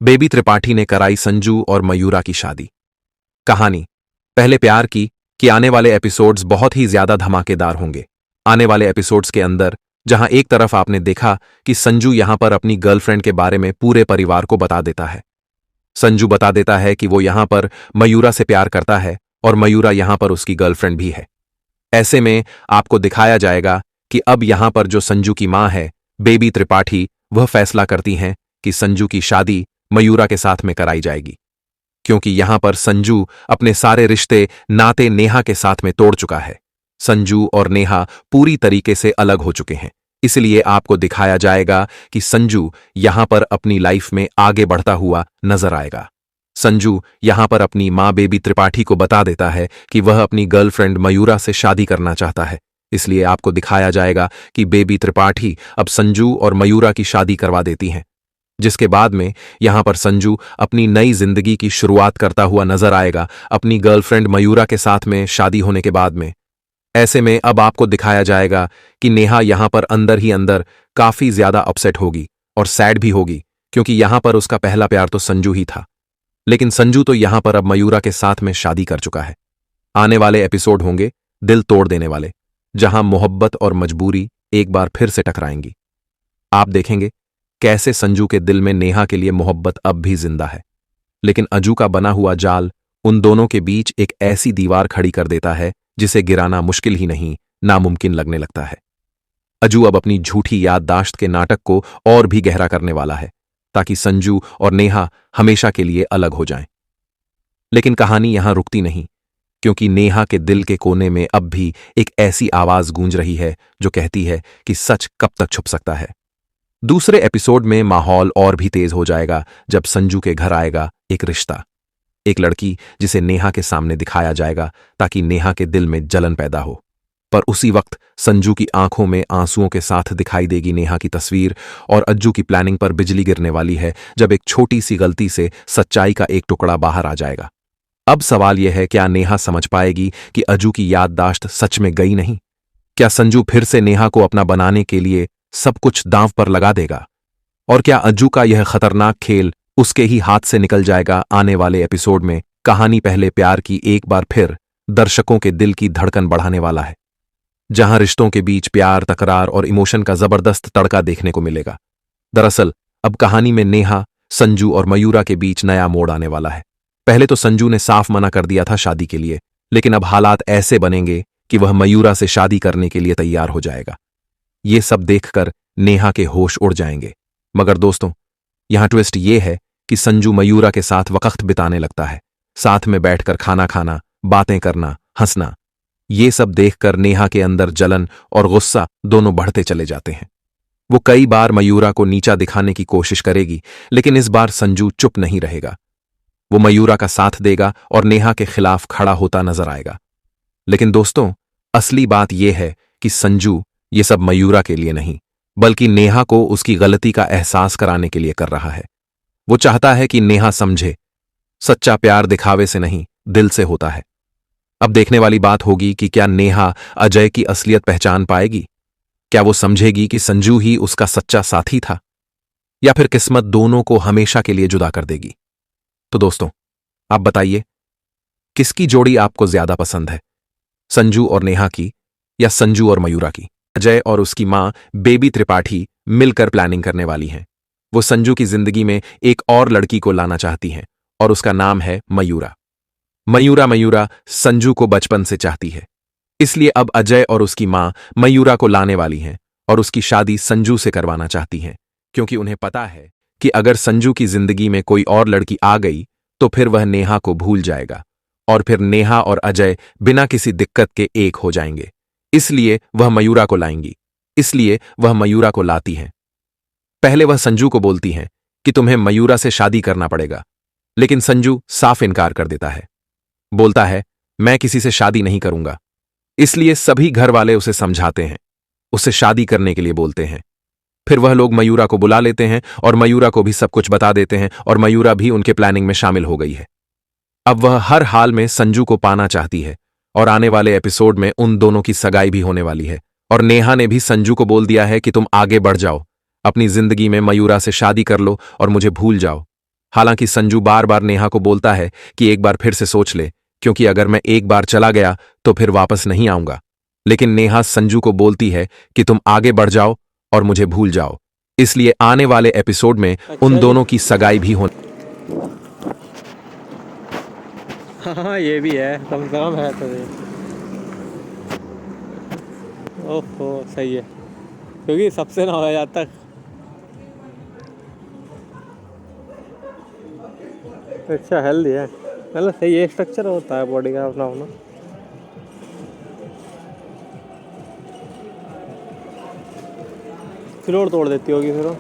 Baby Tripathi ने कराई संजू और मयूरा की शादी। कहानी पहले प्यार की कि आने वाले एपिसोड्स बहुत ही ज्यादा धमाकेदार होंगे। आने वाले एपिसोड्स के अंदर जहां एक तरफ आपने देखा कि संजू यहां पर अपनी गर्लफ्रेंड के बारे में पूरे परिवार को बता देता है। संजू बता देता है कि वो यहां पर मयूरा से प्यार करता है और मयूरा यहां पर उसकी गर्लफ्रेंड भी है। ऐसे में आपको दिखाया जाएगा कि अब यहां पर जो संजू की मां है बेबी त्रिपाठी, वह फैसला करती हैं कि संजू की शादी मयूरा के साथ में कराई जाएगी, क्योंकि यहां पर संजू अपने सारे रिश्ते नाते नेहा के साथ में तोड़ चुका है। संजू और नेहा पूरी तरीके से अलग हो चुके हैं, इसलिए आपको दिखाया जाएगा कि संजू यहां पर अपनी लाइफ में आगे बढ़ता हुआ नजर आएगा। संजू यहां पर अपनी मां बेबी त्रिपाठी को बता देता है कि वह अपनी गर्लफ्रेंड मयूरा से शादी करना चाहता है, इसलिए आपको दिखाया जाएगा कि बेबी त्रिपाठी अब संजू और मयूरा की शादी करवा देती हैं, जिसके बाद में यहां पर संजू अपनी नई जिंदगी की शुरुआत करता हुआ नजर आएगा अपनी गर्लफ्रेंड मयूरा के साथ में शादी होने के बाद में। ऐसे में अब आपको दिखाया जाएगा कि नेहा यहां पर अंदर ही अंदर काफी ज्यादा अपसेट होगी और सैड भी होगी, क्योंकि यहां पर उसका पहला प्यार तो संजू ही था, लेकिन संजू तो यहां पर अब मयूरा के साथ में शादी कर चुका है। आने वाले एपिसोड होंगे दिल तोड़ देने वाले, जहां मोहब्बत और मजबूरी एक बार फिर से टकराएंगी। आप देखेंगे कैसे संजू के दिल में नेहा के लिए मोहब्बत अब भी जिंदा है, लेकिन अजू का बना हुआ जाल उन दोनों के बीच एक ऐसी दीवार खड़ी कर देता है जिसे गिराना मुश्किल ही नहीं, नामुमकिन लगने लगता है। अजू अब अपनी झूठी याददाश्त के नाटक को और भी गहरा करने वाला है, ताकि संजू और नेहा हमेशा के लिए अलग हो जाएं। लेकिन कहानी यहां रुकती नहीं, क्योंकि नेहा के दिल के कोने में अब भी एक ऐसी आवाज गूंज रही है जो कहती है कि सच कब तक छुप सकता है। दूसरे एपिसोड में माहौल और भी तेज हो जाएगा जब संजू के घर आएगा एक रिश्ता, एक लड़की जिसे नेहा के सामने दिखाया जाएगा ताकि नेहा के दिल में जलन पैदा हो। पर उसी वक्त संजू की आंखों में आंसुओं के साथ दिखाई देगी नेहा की तस्वीर, और अज्जू की प्लानिंग पर बिजली गिरने वाली है जब एक छोटी सी गलती से सच्चाई का एक टुकड़ा बाहर आ जाएगा। अब सवाल यह है, क्या नेहा समझ पाएगी कि अज्जू की याददाश्त सच में गई नहीं? क्या संजू फिर से नेहा को अपना बनाने के लिए सब कुछ दांव पर लगा देगा? और क्या अज्जू का यह खतरनाक खेल उसके ही हाथ से निकल जाएगा? आने वाले एपिसोड में कहानी पहले प्यार की एक बार फिर दर्शकों के दिल की धड़कन बढ़ाने वाला है, जहां रिश्तों के बीच प्यार, तकरार और इमोशन का जबरदस्त तड़का देखने को मिलेगा। दरअसल अब कहानी में नेहा, संजू और मयूरा के बीच नया मोड़ आने वाला है। पहले तो संजू ने साफ मना कर दिया था शादी के लिए, लेकिन अब हालात ऐसे बनेंगे कि वह मयूरा से शादी करने के लिए तैयार हो जाएगा। ये सब देखकर नेहा के होश उड़ जाएंगे। मगर दोस्तों, यहां ट्विस्ट ये है कि संजू मयूरा के साथ वक्त बिताने लगता है, साथ में बैठकर खाना खाना, बातें करना, हंसना। ये सब देखकर नेहा के अंदर जलन और गुस्सा दोनों बढ़ते चले जाते हैं। वो कई बार मयूरा को नीचा दिखाने की कोशिश करेगी, लेकिन इस बार संजू चुप नहीं रहेगा। वो मयूरा का साथ देगा और नेहा के खिलाफ खड़ा होता नजर आएगा। लेकिन दोस्तों, असली बात यह है कि संजू ये सब मयूरा के लिए नहीं, बल्कि नेहा को उसकी गलती का एहसास कराने के लिए कर रहा है। वो चाहता है कि नेहा समझे, सच्चा प्यार दिखावे से नहीं, दिल से होता है। अब देखने वाली बात होगी कि क्या नेहा अजय की असलियत पहचान पाएगी? क्या वो समझेगी कि संजू ही उसका सच्चा साथी था, या फिर किस्मत दोनों को हमेशा के लिए जुदा कर देगी? तो दोस्तों, आप बताइए, किसकी जोड़ी आपको ज्यादा पसंद है, संजू और नेहा की या संजू और मयूरा की? अजय और उसकी मां बेबी त्रिपाठी मिलकर प्लानिंग करने वाली हैं। वो संजू की जिंदगी में एक और लड़की को लाना चाहती हैं, और उसका नाम है मयूरा। मयूरा संजू को बचपन से चाहती है, इसलिए अब अजय और उसकी मां मयूरा को लाने वाली हैं और उसकी शादी संजू से करवाना चाहती हैं, क्योंकि उन्हें पता है कि अगर संजू की जिंदगी में कोई और लड़की आ गई तो फिर वह नेहा को भूल जाएगा, और फिर नेहा और अजय बिना किसी दिक्कत के एक हो जाएंगे। इसलिए वह मयूरा को लाएंगी, इसलिए वह मयूरा को लाती हैं। पहले वह संजू को बोलती हैं कि तुम्हें मयूरा से शादी करना पड़ेगा, लेकिन संजू साफ इनकार कर देता है। बोलता है, मैं किसी से शादी नहीं करूंगा। इसलिए सभी घर वाले उसे समझाते हैं, उससे शादी करने के लिए बोलते हैं। फिर वह लोग मयूरा को बुला लेते हैं और मयूरा को भी सब कुछ बता देते हैं, और मयूरा भी उनके प्लानिंग में शामिल हो गई है। अब वह हर हाल में संजू को पाना चाहती है, और आने वाले एपिसोड में उन दोनों की सगाई भी होने वाली है। और नेहा ने भी संजू को बोल दिया है कि तुम आगे बढ़ जाओ, अपनी जिंदगी में मयूरा से शादी कर लो और मुझे भूल जाओ। हालांकि संजू बार बार नेहा को बोलता है कि एक बार फिर से सोच ले, क्योंकि अगर मैं एक बार चला गया तो फिर वापस नहीं आऊंगा। लेकिन नेहा संजू को बोलती है कि तुम आगे बढ़ जाओ और मुझे भूल जाओ। इसलिए आने वाले एपिसोड में उन दोनों की सगाई भी होने। हाँ ये भी है, कम से कम है तो ये। ओहो सही है, क्योंकि सबसे ना हो आज तक। अच्छा हेल्दी है, मतलब सही है, स्ट्रक्चर होता है बॉडी का अपना अपना। फिर और तोड़ देती होगी फिर वो।